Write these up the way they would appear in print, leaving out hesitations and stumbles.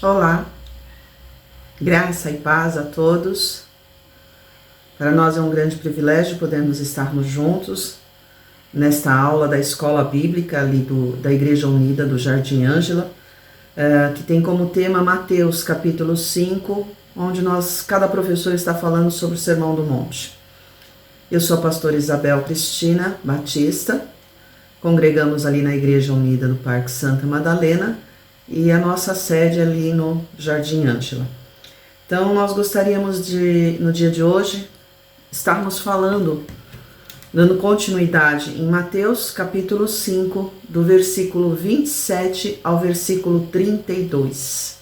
Olá, graça e paz a todos. Para nós é um grande privilégio podermos estarmos juntos nesta aula da Escola Bíblica ali da Igreja Unida do Jardim Ângela, que tem como tema Mateus capítulo 5, onde cada professor está falando sobre o Sermão do Monte. Eu sou a pastora Isabel Cristina Batista, congregamos ali na Igreja Unida do Parque Santa Madalena, e a nossa sede ali no Jardim Ângela. Então, nós gostaríamos de, no dia de hoje, estarmos falando, dando continuidade em Mateus capítulo 5, do versículo 27 ao versículo 32.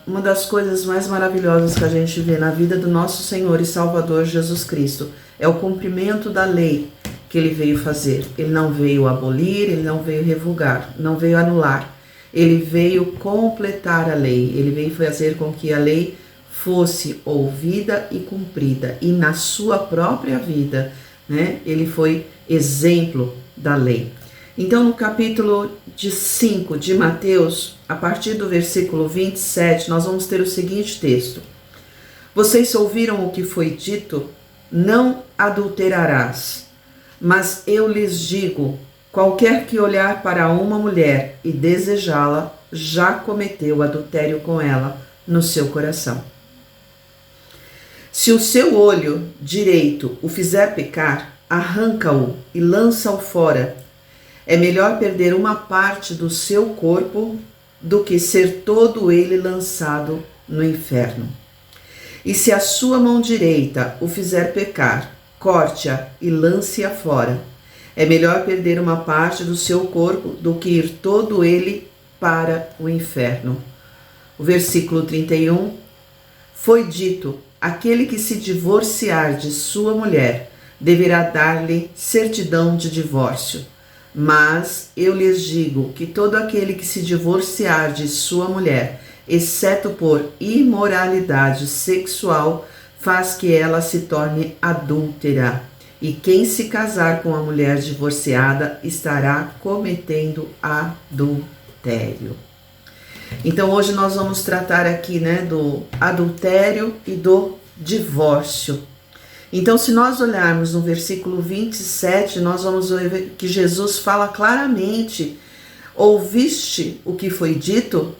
Uma das coisas mais maravilhosas que a gente vê na vida do nosso Senhor e Salvador Jesus Cristo é o cumprimento da lei que ele veio fazer. Ele não veio abolir, ele não veio revogar, não veio anular. Ele veio completar a lei, ele veio fazer com que a lei fosse ouvida e cumprida. E na sua própria vida, né, ele foi exemplo da lei. Então, no capítulo 5 de Mateus, a partir do versículo 27, nós vamos ter o seguinte texto. Vocês ouviram o que foi dito? Não adulterarás. Mas eu lhes digo, qualquer que olhar para uma mulher e desejá-la, já cometeu adultério com ela no seu coração. Se o seu olho direito o fizer pecar, arranca-o e lança-o fora. É melhor perder uma parte do seu corpo do que ser todo ele lançado no inferno. E se a sua mão direita o fizer pecar, corte-a e lance-a fora. É melhor perder uma parte do seu corpo do que ir todo ele para o inferno. O versículo 31. Foi dito, aquele que se divorciar de sua mulher deverá dar-lhe certidão de divórcio. Mas eu lhes digo que todo aquele que se divorciar de sua mulher, exceto por imoralidade sexual, faz que ela se torne adúltera. E quem se casar com a mulher divorciada estará cometendo adultério. Então hoje nós vamos tratar aqui, do adultério e do divórcio. Então, se nós olharmos no versículo 27, nós vamos ver que Jesus fala claramente: ouviste o que foi dito?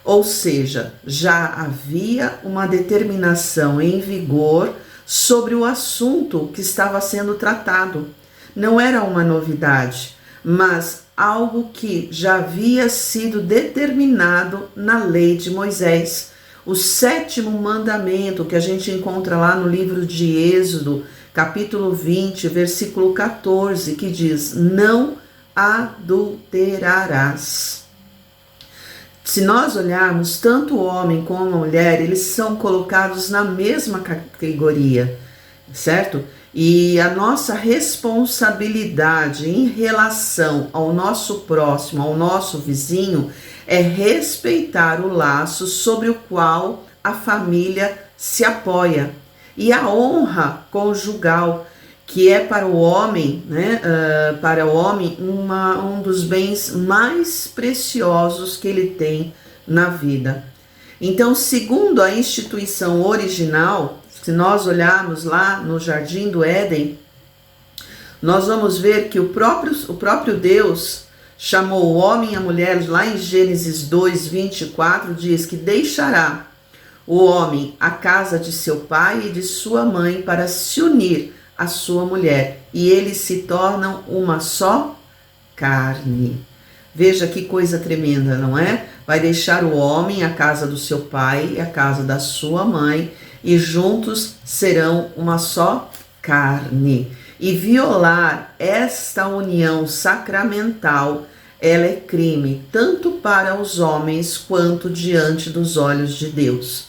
Ou seja, já havia uma determinação em vigor sobre o assunto que estava sendo tratado. Não era uma novidade, mas algo que já havia sido determinado na lei de Moisés. O 7º mandamento que a gente encontra lá no livro de Êxodo, capítulo 20, versículo 14, que diz: não adulterarás. Se nós olharmos, tanto o homem como a mulher, eles são colocados na mesma categoria, certo? E a nossa responsabilidade em relação ao nosso próximo, ao nosso vizinho, é respeitar o laço sobre o qual a família se apoia. E a honra conjugal, que é para o homem, para o homem um dos bens mais preciosos que ele tem na vida. Então, segundo a instituição original, se nós olharmos lá no Jardim do Éden, nós vamos ver que o próprio Deus chamou o homem e a mulher, lá em Gênesis 2, 24, diz que deixará o homem a casa de seu pai e de sua mãe para se unir a sua mulher, e eles se tornam uma só carne. Veja que coisa tremenda, não é? Vai deixar o homem a casa do seu pai e a casa da sua mãe, e juntos serão uma só carne. E violar esta união sacramental, ela é crime, tanto para os homens quanto diante dos olhos de Deus.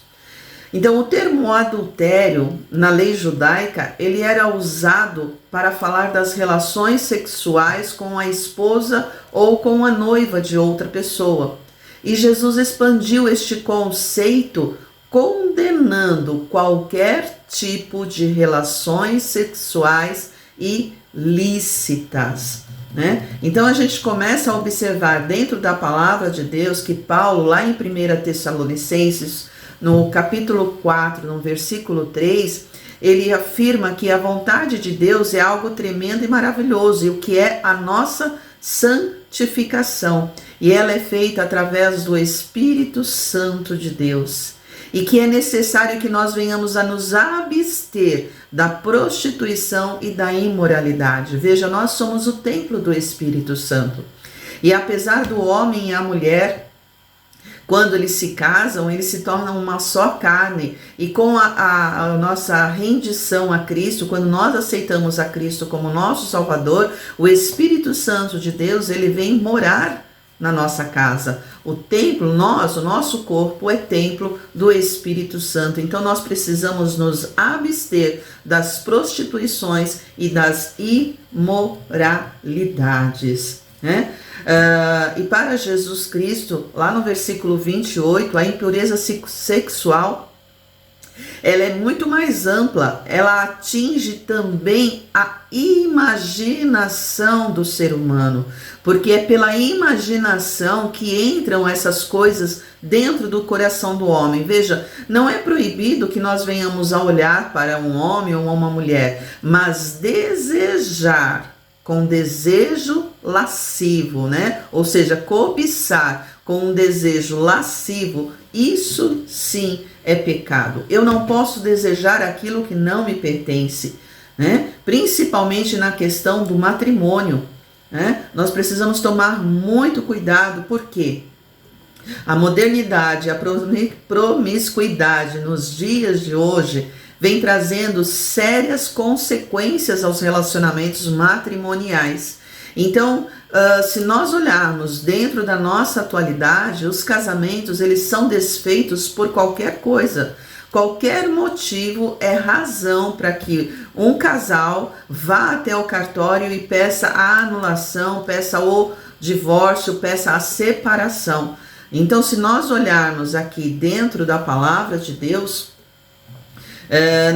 Então, o termo adultério, na lei judaica, ele era usado para falar das relações sexuais com a esposa ou com a noiva de outra pessoa. E Jesus expandiu este conceito condenando qualquer tipo de relações sexuais ilícitas. né? Então a gente começa a observar dentro da palavra de Deus que Paulo, lá em 1 Tessalonicenses, no capítulo 4, no versículo 3, ele afirma que a vontade de Deus é algo tremendo e maravilhoso, e o que é a nossa santificação, e ela é feita através do Espírito Santo de Deus, e que é necessário que nós venhamos a nos abster da prostituição e da imoralidade. Veja, nós somos o templo do Espírito Santo, e apesar do homem e a mulher, quando eles se casam, eles se tornam uma só carne, e com a nossa rendição a Cristo, quando nós aceitamos a Cristo como nosso Salvador, o Espírito Santo de Deus, ele vem morar na nossa casa. O templo, o nosso corpo é templo do Espírito Santo. Então nós precisamos nos abster das prostituições e das imoralidades, né? E para Jesus Cristo, lá no versículo 28, a impureza sexual, ela é muito mais ampla, ela atinge também a imaginação do ser humano, porque é pela imaginação que entram essas coisas dentro do coração do homem. Veja, não é proibido que nós venhamos a olhar para um homem ou uma mulher, mas desejar com desejo lascivo, né? Ou seja, cobiçar com um desejo lascivo, isso sim é pecado. Eu não posso desejar aquilo que não me pertence, né? Principalmente na questão do matrimônio, né? Nós precisamos tomar muito cuidado, porque a modernidade, a promiscuidade nos dias de hoje vem trazendo sérias consequências aos relacionamentos matrimoniais. Então, se nós olharmos dentro da nossa atualidade, os casamentos, eles são desfeitos por qualquer coisa. Qualquer motivo é razão para que um casal vá até o cartório e peça a anulação, peça o divórcio, peça a separação. Então, se nós olharmos aqui dentro da palavra de Deus,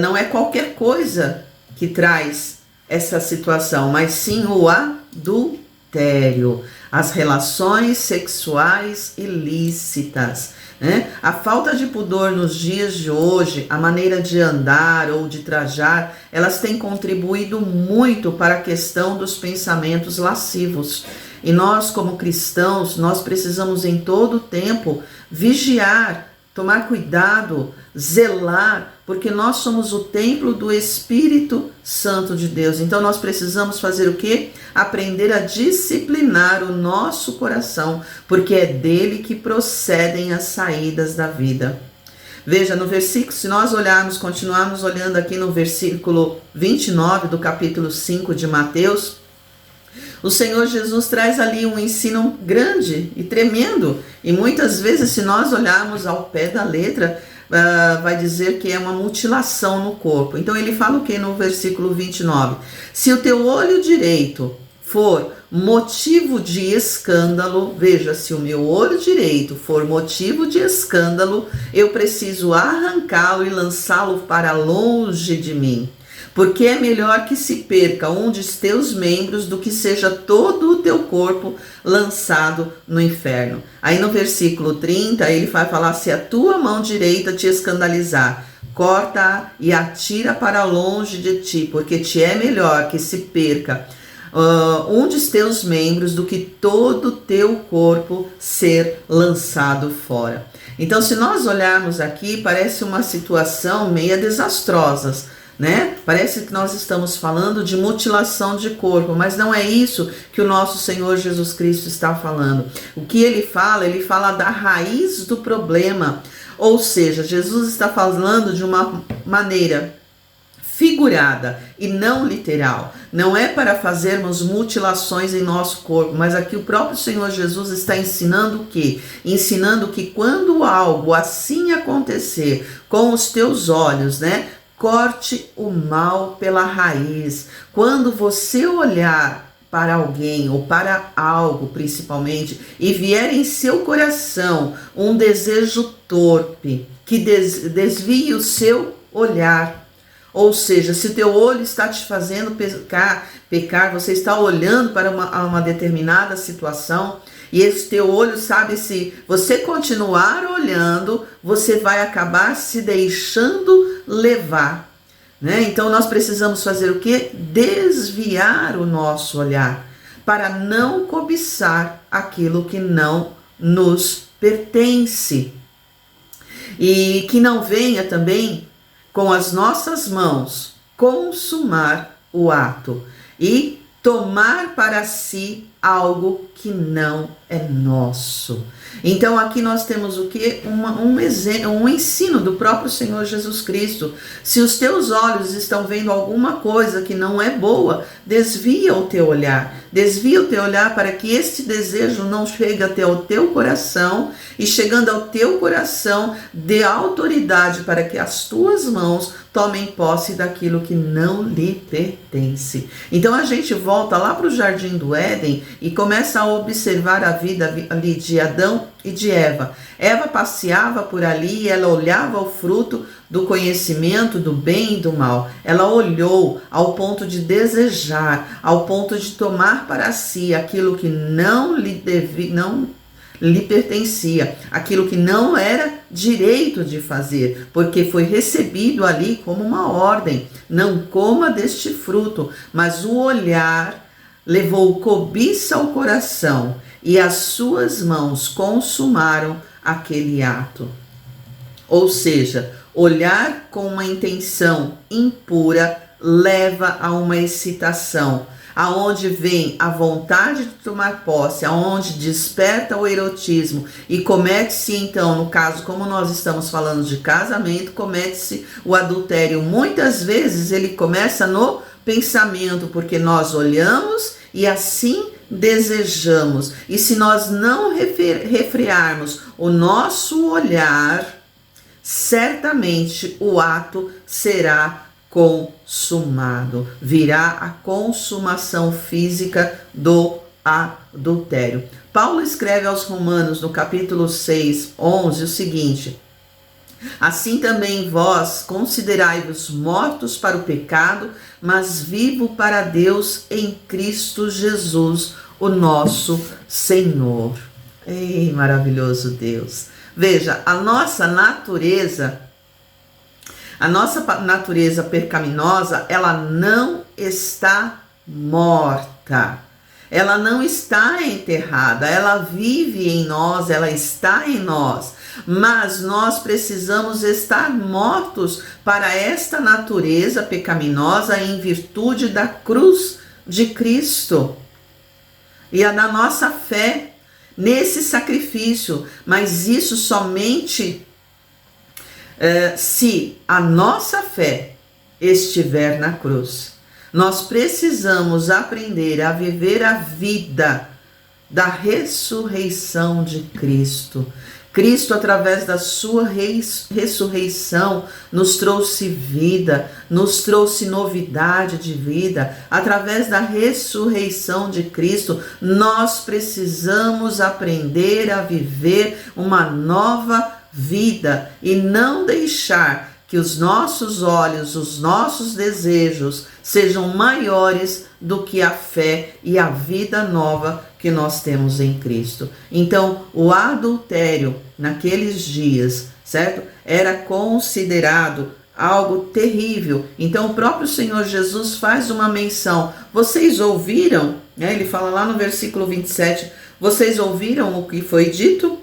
não é qualquer coisa que traz essa situação, mas sim o adultério, as relações sexuais ilícitas, né? A falta de pudor nos dias de hoje, a maneira de andar ou de trajar, elas têm contribuído muito para a questão dos pensamentos lascivos. E nós, como cristãos, nós precisamos em todo o tempo vigiar, tomar cuidado, zelar, porque nós somos o templo do Espírito Santo de Deus. Então nós precisamos fazer o quê? Aprender a disciplinar o nosso coração, porque é dele que procedem as saídas da vida. Veja, no versículo, se nós continuarmos olhando aqui no versículo 29 do capítulo 5 de Mateus, o Senhor Jesus traz ali um ensino grande e tremendo, e muitas vezes, se nós olharmos ao pé da letra, vai dizer que é uma mutilação no corpo. Então ele fala o que no versículo 29? Se o teu olho direito for motivo de escândalo, veja, se o meu olho direito for motivo de escândalo, eu preciso arrancá-lo e lançá-lo para longe de mim. Porque é melhor que se perca um dos teus membros do que seja todo o teu corpo lançado no inferno. Aí no versículo 30, ele vai falar: se a tua mão direita te escandalizar, corta-a e atira para longe de ti, porque te é melhor que se perca um dos teus membros do que todo o teu corpo ser lançado fora. Então, se nós olharmos aqui, parece uma situação meio desastrosa, né? Parece que nós estamos falando de mutilação de corpo, mas não é isso que o nosso Senhor Jesus Cristo está falando. O que ele fala da raiz do problema, ou seja, Jesus está falando de uma maneira figurada e não literal. Não é para fazermos mutilações em nosso corpo, mas aqui o próprio Senhor Jesus está ensinando o quê? Ensinando que quando algo assim acontecer com os teus olhos, né? Corte o mal pela raiz. Quando você olhar para alguém ou para algo principalmente e vier em seu coração um desejo torpe que desvie o seu olhar, Ou seja, se teu olho está te fazendo pecar, você está olhando para uma determinada situação, e esse teu olho, sabe, se você continuar olhando, você vai acabar se deixando levar, né? Então nós precisamos fazer o quê? Desviar o nosso olhar, para não cobiçar aquilo que não nos pertence. E que não venha também com as nossas mãos consumar o ato e tomar para si algo que não é nosso. Então aqui nós temos o que? Um ensino do próprio Senhor Jesus Cristo. Se os teus olhos estão vendo alguma coisa que não é boa, desvia o teu olhar. Desvia o teu olhar para que este desejo não chegue até o teu coração, e chegando ao teu coração, dê autoridade para que as tuas mãos tomem posse daquilo que não lhe pertence. Então a gente volta lá para o Jardim do Éden e começa a observar a vida ali de Adão e de Eva. Eva passeava por ali e ela olhava o fruto do conhecimento do bem e do mal. Ela olhou ao ponto de desejar, ao ponto de tomar para si aquilo que não lhe pertencia, aquilo que não era direito de fazer, porque foi recebido ali como uma ordem: não coma deste fruto. Mas o olhar levou cobiça ao coração, e as suas mãos consumaram aquele ato. Ou seja, olhar com uma intenção impura leva a uma excitação, aonde vem a vontade de tomar posse, aonde desperta o erotismo, e comete-se então, no caso, como nós estamos falando de casamento, comete-se o adultério. Muitas vezes ele começa no pensamento, porque nós olhamos e assim desejamos. E se nós não refrearmos o nosso olhar, certamente o ato será consumado, virá a consumação física do adultério. Paulo escreve aos Romanos, no capítulo 6, 11, o seguinte: assim também vós considerai-vos mortos para o pecado, mas vivo para Deus em Cristo Jesus, o nosso Senhor. Ei, maravilhoso Deus! Veja, a nossa natureza pecaminosa, ela não está morta, ela não está enterrada, ela vive em nós, ela está em nós, mas nós precisamos estar mortos para esta natureza pecaminosa em virtude da cruz de Cristo e a da nossa fé nesse sacrifício. Mas isso somente se a nossa fé estiver na cruz. Nós precisamos aprender a viver a vida da ressurreição de Cristo. Cristo, através da sua ressurreição, nos trouxe vida, nos trouxe novidade de vida. Através da ressurreição de Cristo, nós precisamos aprender a viver uma nova vida e não deixar que os nossos olhos, os nossos desejos sejam maiores do que a fé e a vida nova que nós temos em Cristo. Então, o adultério naqueles dias, certo? Era considerado algo terrível. Então, o próprio Senhor Jesus faz uma menção. Vocês ouviram, né? Ele fala lá no versículo 27, vocês ouviram o que foi dito?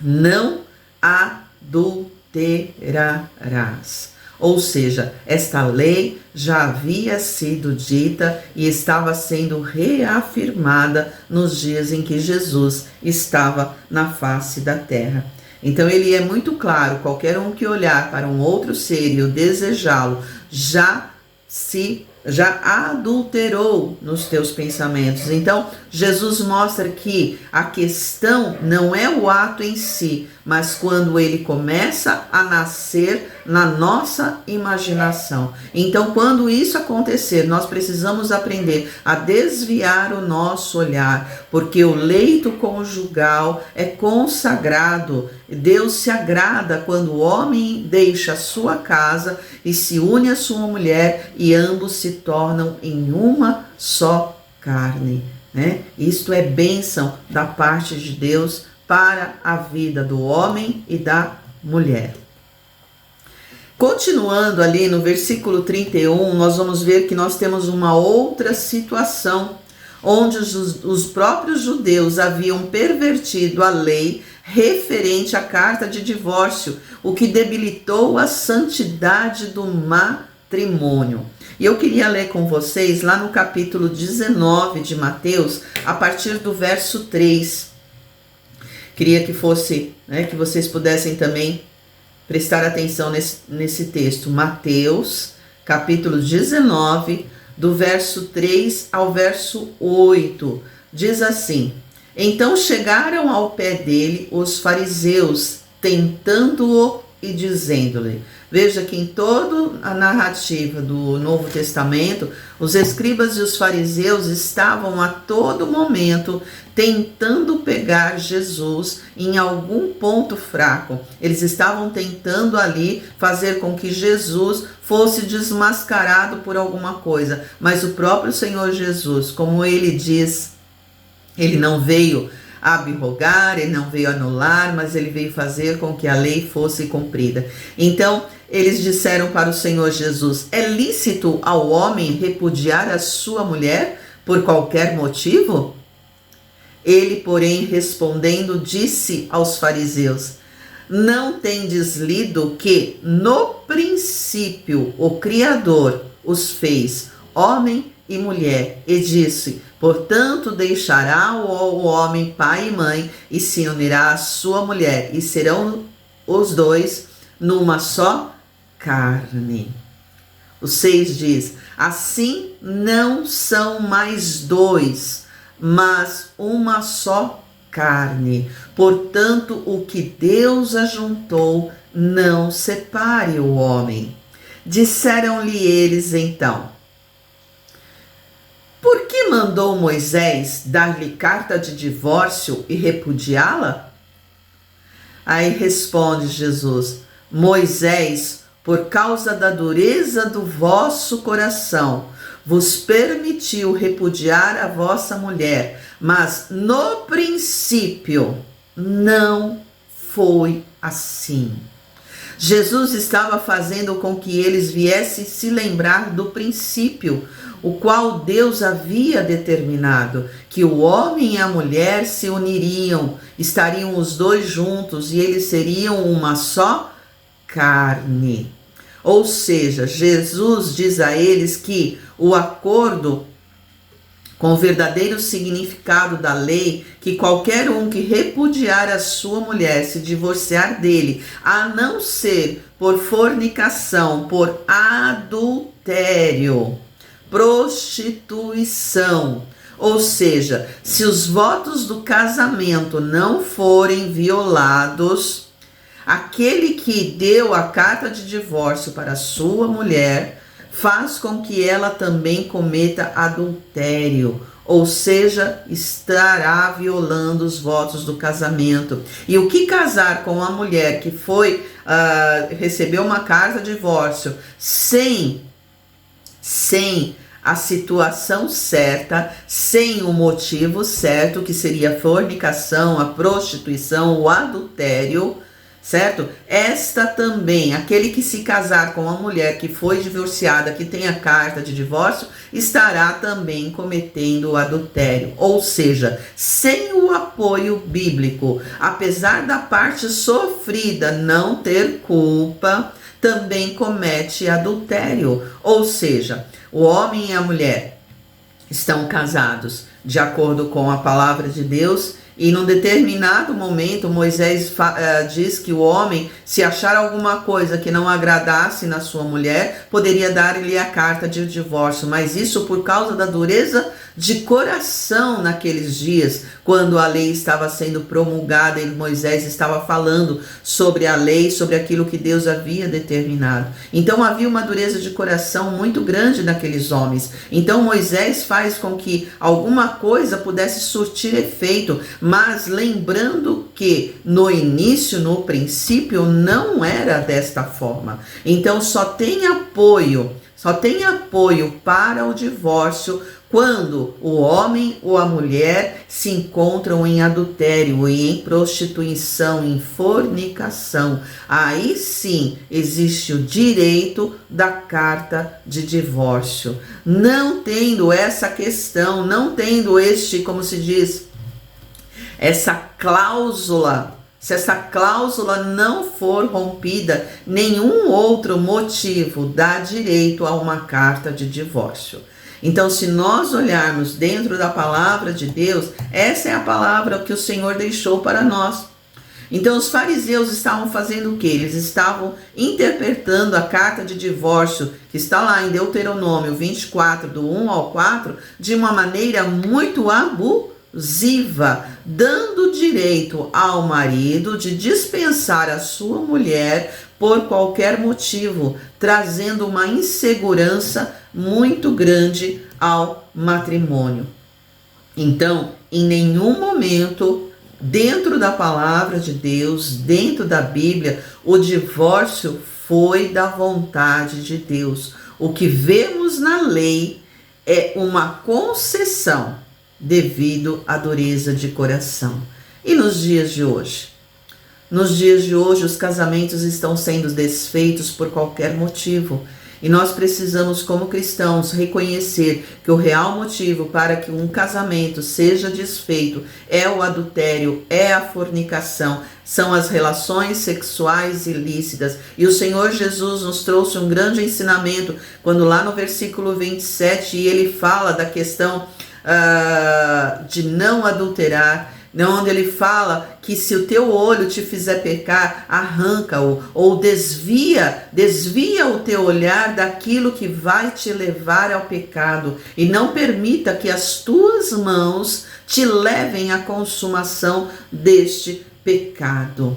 Não adulterarás. Ou seja, esta lei já havia sido dita e estava sendo reafirmada nos dias em que Jesus estava na face da terra. Então ele é muito claro: qualquer um que olhar para um outro ser e o desejá-lo já se já adulterou nos teus pensamentos. Então, Jesus mostra que a questão não é o ato em si, mas quando ele começa a nascer na nossa imaginação. Então, quando isso acontecer, nós precisamos aprender a desviar o nosso olhar, porque o leito conjugal é consagrado. Deus se agrada quando o homem deixa a sua casa e se une à sua mulher e ambos se tornam em uma só carne, né? Isto é bênção da parte de Deus para a vida do homem e da mulher. Continuando ali no versículo 31, nós vamos ver que nós temos uma outra situação, onde os próprios judeus haviam pervertido a lei referente à carta de divórcio, o que debilitou a santidade do matrimônio. E eu queria ler com vocês lá no capítulo 19 de Mateus, a partir do verso 3. Queria que fosse, que vocês pudessem também prestar atenção nesse texto. Mateus, capítulo 19, do verso 3 ao verso 8. Diz assim: Então chegaram ao pé dele os fariseus, tentando-o e dizendo-lhe. Veja que em toda a narrativa do Novo Testamento, os escribas e os fariseus estavam a todo momento tentando pegar Jesus em algum ponto fraco. Eles estavam tentando ali fazer com que Jesus fosse desmascarado por alguma coisa. Mas o próprio Senhor Jesus, como ele diz, ele não veio abrogar, ele não veio anular, mas ele veio fazer com que a lei fosse cumprida. Então, eles disseram para o Senhor Jesus: é lícito ao homem repudiar a sua mulher por qualquer motivo? Ele, porém, respondendo, disse aos fariseus: não tendes lido que, no princípio, o Criador os fez homem e mulher, e disse: portanto, deixará o homem pai e mãe, e se unirá à sua mulher, e serão os dois numa só carne. O 6 diz: assim não são mais dois, mas uma só carne. Portanto, o que Deus ajuntou, não separe o homem. Disseram-lhe eles então: por que mandou Moisés dar-lhe carta de divórcio e repudiá-la? Aí responde Jesus: Moisés, por causa da dureza do vosso coração, vos permitiu repudiar a vossa mulher, mas no princípio não foi assim. Jesus estava fazendo com que eles viessem se lembrar do princípio, o qual Deus havia determinado, que o homem e a mulher se uniriam, estariam os dois juntos e eles seriam uma só carne. Ou seja, Jesus diz a eles que o acordo com o verdadeiro significado da lei, que qualquer um que repudiar a sua mulher, se divorciar dele, a não ser por fornicação, por adultério, prostituição, ou seja, se os votos do casamento não forem violados, aquele que deu a carta de divórcio para sua mulher faz com que ela também cometa adultério, ou seja, estará violando os votos do casamento. E o que casar com uma mulher que recebeu uma carta de divórcio sem a situação certa, sem o motivo certo, que seria a fornicação, a prostituição, o adultério, certo? Esta também, aquele que se casar com uma mulher que foi divorciada, que tem a carta de divórcio, estará também cometendo o adultério. Ou seja, sem o apoio bíblico, apesar da parte sofrida não ter culpa, também comete adultério. Ou seja, o homem e a mulher estão casados, de acordo com a palavra de Deus. E num determinado momento, Moisés diz que o homem, se achar alguma coisa que não agradasse na sua mulher, poderia dar-lhe a carta de divórcio. Mas isso por causa da dureza de coração naqueles dias, quando a lei estava sendo promulgada e Moisés estava falando sobre a lei, sobre aquilo que Deus havia determinado. Então havia uma dureza de coração muito grande naqueles homens. Então Moisés faz com que alguma coisa pudesse surtir efeito, mas lembrando que no início, no princípio, não era desta forma. Então só tem apoio para o divórcio quando o homem ou a mulher se encontram em adultério e em prostituição, em fornicação. Aí sim existe o direito da carta de divórcio. Não tendo essa questão, não tendo como se diz, essa cláusula, se essa cláusula não for rompida, nenhum outro motivo dá direito a uma carta de divórcio. Então, se nós olharmos dentro da palavra de Deus, essa é a palavra que o Senhor deixou para nós. Então, os fariseus estavam fazendo o quê? Eles estavam interpretando a carta de divórcio, que está lá em Deuteronômio 24, do 1 ao 4, de uma maneira muito abusiva, dando direito ao marido de dispensar a sua mulher por qualquer motivo, trazendo uma insegurança muito grande ao matrimônio. Então, em nenhum momento, dentro da palavra de Deus, dentro da Bíblia, o divórcio foi da vontade de Deus. O que vemos na lei é uma concessão devido à dureza de coração. E nos dias de hoje? Nos dias de hoje, os casamentos estão sendo desfeitos por qualquer motivo. E nós precisamos, como cristãos, reconhecer que o real motivo para que um casamento seja desfeito é o adultério, é a fornicação, são as relações sexuais ilícitas. E o Senhor Jesus nos trouxe um grande ensinamento, quando lá no versículo 27, ele fala da questão de não adulterar, onde ele fala que se o teu olho te fizer pecar, arranca-o, ou desvia o teu olhar daquilo que vai te levar ao pecado, e não permita que as tuas mãos te levem à consumação deste pecado.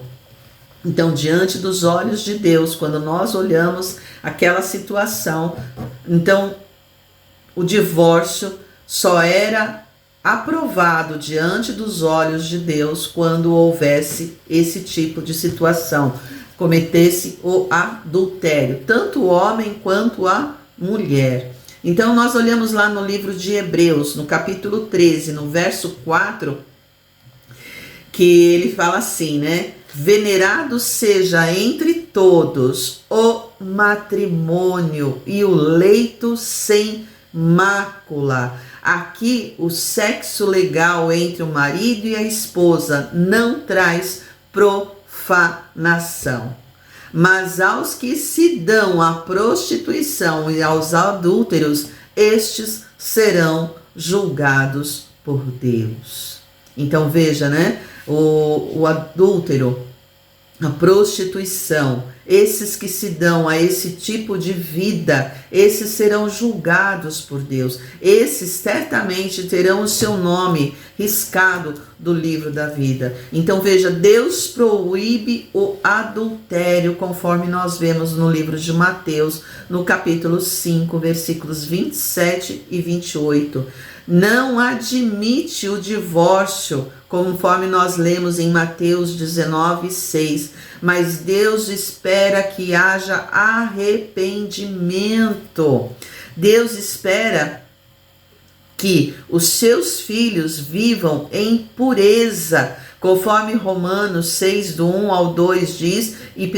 Então, diante dos olhos de Deus, quando nós olhamos aquela situação, então o divórcio só era aprovado diante dos olhos de Deus quando houvesse esse tipo de situação, cometesse o adultério, tanto o homem quanto a mulher. Então nós olhamos lá no livro de Hebreus, no capítulo 13, no verso 4, que ele fala assim, né? Venerado seja entre todos o matrimônio e o leito sem mácula. Aqui, o sexo legal entre o marido e a esposa não traz profanação. Mas aos que se dão à prostituição e aos adúlteros, estes serão julgados por Deus. Então veja, né? O adúltero, a prostituição, esses que se dão a esse tipo de vida, esses serão julgados por Deus. Esses certamente terão o seu nome riscado do livro da vida. Então veja, Deus proíbe o adultério, conforme nós vemos no livro de Mateus, no capítulo 5, versículos 27 e 28. Não admite o divórcio, conforme nós lemos em Mateus 19, 6. Mas Deus espera que haja arrependimento. Deus espera que os seus filhos vivam em pureza, conforme Romanos 6, do 1 ao 2 diz, e 1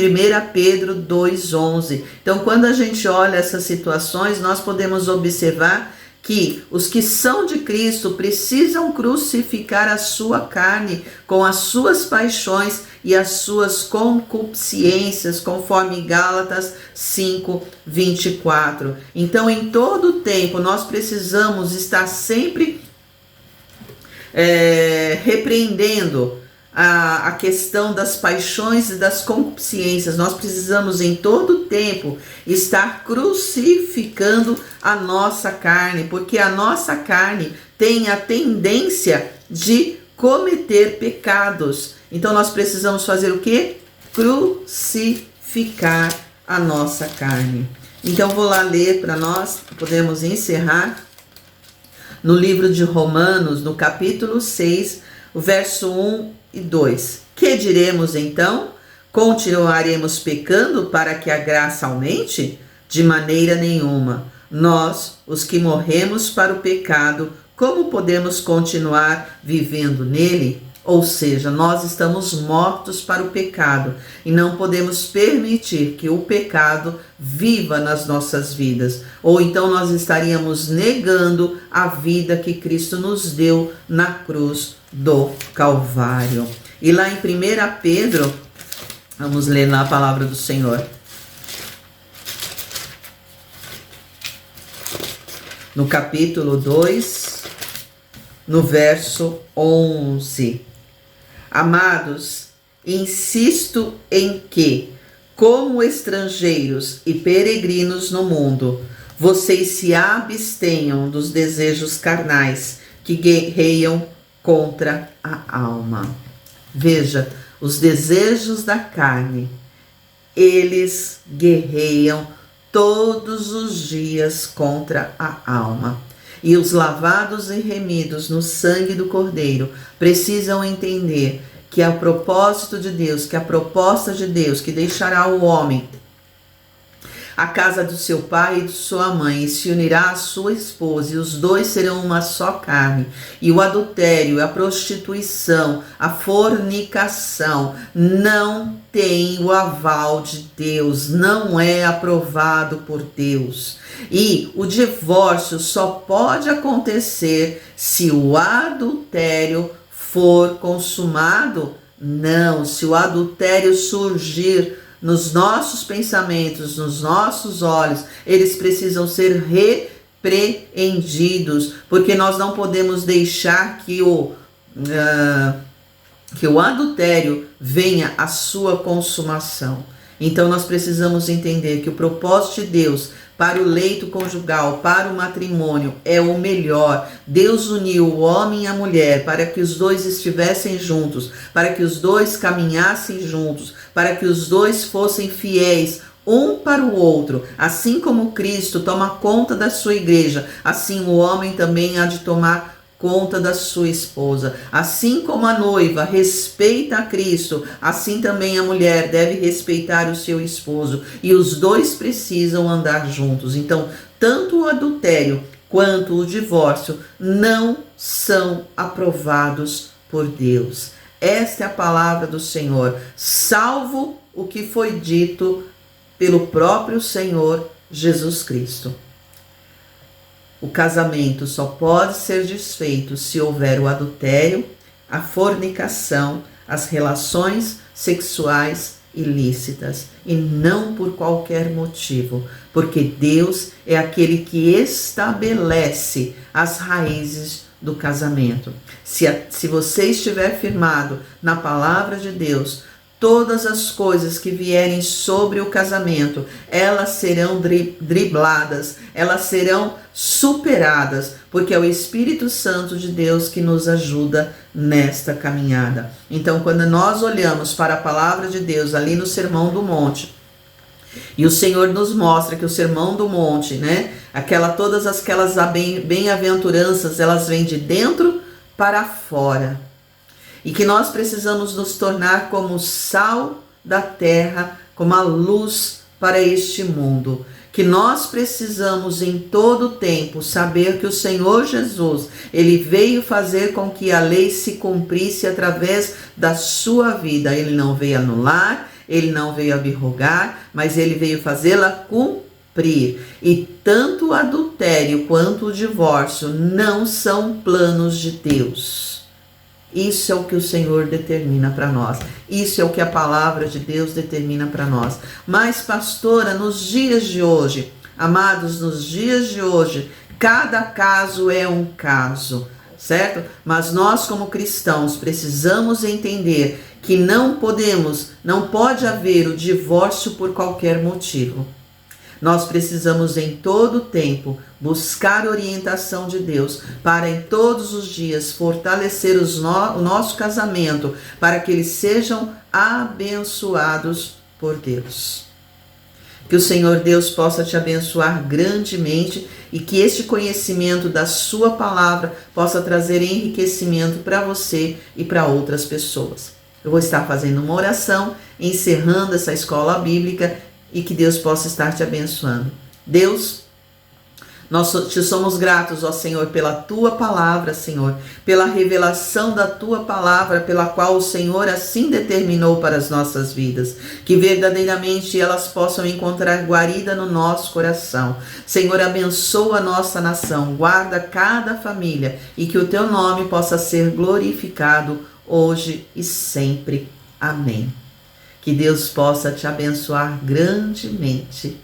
Pedro 2, 11. Então, quando a gente olha essas situações, nós podemos observar que os que são de Cristo precisam crucificar a sua carne com as suas paixões e as suas concupiscências, conforme Gálatas 5, 24. Então, em todo o tempo, nós precisamos estar sempre repreendendo a questão das paixões e das concupiscências. Nós precisamos em todo tempo estar crucificando a nossa carne, porque a nossa carne tem a tendência de cometer pecados. Então nós precisamos fazer o quê? Crucificar a nossa carne. Então vou lá ler para nós, podemos encerrar no livro de Romanos, no capítulo 6, o verso 1 e 2. Que diremos então? Continuaremos pecando para que a graça aumente? De maneira nenhuma. Nós, os que morremos para o pecado, como podemos continuar vivendo nele? Ou seja, nós estamos mortos para o pecado e não podemos permitir que o pecado viva nas nossas vidas. Ou então nós estaríamos negando a vida que Cristo nos deu na cruz do Calvário. E lá em 1 Pedro, vamos ler lá a palavra do Senhor. No capítulo 2, no verso 11. Amados, insisto em que, como estrangeiros e peregrinos no mundo, vocês se abstenham dos desejos carnais que guerreiam contra a alma. Veja, os desejos da carne, eles guerreiam todos os dias contra a alma. E os lavados e remidos no sangue do Cordeiro precisam entender que é o propósito de Deus, que é a proposta de Deus, que deixará o homem a casa do seu pai e de sua mãe, e se unirá à sua esposa, e os dois serão uma só carne. E o adultério, a prostituição, a fornicação não tem o aval de Deus, não é aprovado por Deus. E o divórcio só pode acontecer se o adultério for consumado? Não, se o adultério surgir nos nossos pensamentos, nos nossos olhos, eles precisam ser repreendidos, porque nós não podemos deixar que o adultério venha à sua consumação. Então nós precisamos entender que o propósito de Deus para o leito conjugal, para o matrimônio, é o melhor. Deus uniu o homem e a mulher para que os dois estivessem juntos, para que os dois caminhassem juntos, para que os dois fossem fiéis um para o outro. Assim como Cristo toma conta da sua igreja, assim o homem também há de tomar conta da sua esposa. Assim como a noiva respeita a Cristo, assim também a mulher deve respeitar o seu esposo. E os dois precisam andar juntos. Então, tanto o adultério quanto o divórcio não são aprovados por Deus. Esta é a palavra do Senhor, salvo o que foi dito pelo próprio Senhor Jesus Cristo. O casamento só pode ser desfeito se houver o adultério, a fornicação, as relações sexuais ilícitas, e não por qualquer motivo, porque Deus é aquele que estabelece as raízes do casamento. Se você estiver firmado na palavra de Deus, todas as coisas que vierem sobre o casamento, elas serão dribladas, elas serão superadas, porque é o Espírito Santo de Deus que nos ajuda nesta caminhada. Então, quando nós olhamos para a palavra de Deus ali no Sermão do Monte, e o Senhor nos mostra que o Sermão do Monte, né, todas aquelas bem-aventuranças, elas vêm de dentro para fora. E que nós precisamos nos tornar como o sal da terra, como a luz para este mundo. Que nós precisamos em todo tempo saber que o Senhor Jesus, Ele veio fazer com que a lei se cumprisse através da sua vida. Ele não veio anular, Ele não veio abrogar, mas Ele veio fazê-la cumprir. E tanto o adultério quanto o divórcio não são planos de Deus. Isso é o que o Senhor determina para nós. Isso é o que a palavra de Deus determina para nós. Mas, pastora, nos dias de hoje, amados, nos dias de hoje, cada caso é um caso. certo? Mas nós, como cristãos, precisamos entender que não pode haver o divórcio por qualquer motivo. Nós precisamos em todo tempo buscar orientação de Deus para em todos os dias fortalecer o nosso casamento para que eles sejam abençoados por Deus. Que o Senhor Deus possa te abençoar grandemente e que este conhecimento da sua palavra possa trazer enriquecimento para você e para outras pessoas. Eu vou estar fazendo uma oração, encerrando essa escola bíblica e que Deus possa estar te abençoando. Deus, nós te somos gratos, ó Senhor, pela tua palavra, Senhor, pela revelação da tua palavra, pela qual o Senhor assim determinou para as nossas vidas, que verdadeiramente elas possam encontrar guarida no nosso coração. Senhor, abençoa a nossa nação, guarda cada família e que o teu nome possa ser glorificado hoje e sempre. Amém. Que Deus possa te abençoar grandemente.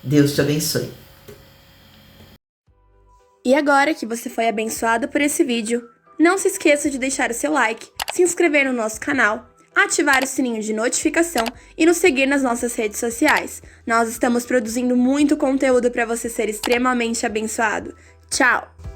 Deus te abençoe. E agora que você foi abençoado por esse vídeo, não se esqueça de deixar o seu like, se inscrever no nosso canal, ativar o sininho de notificação e nos seguir nas nossas redes sociais. Nós estamos produzindo muito conteúdo para você ser extremamente abençoado. Tchau!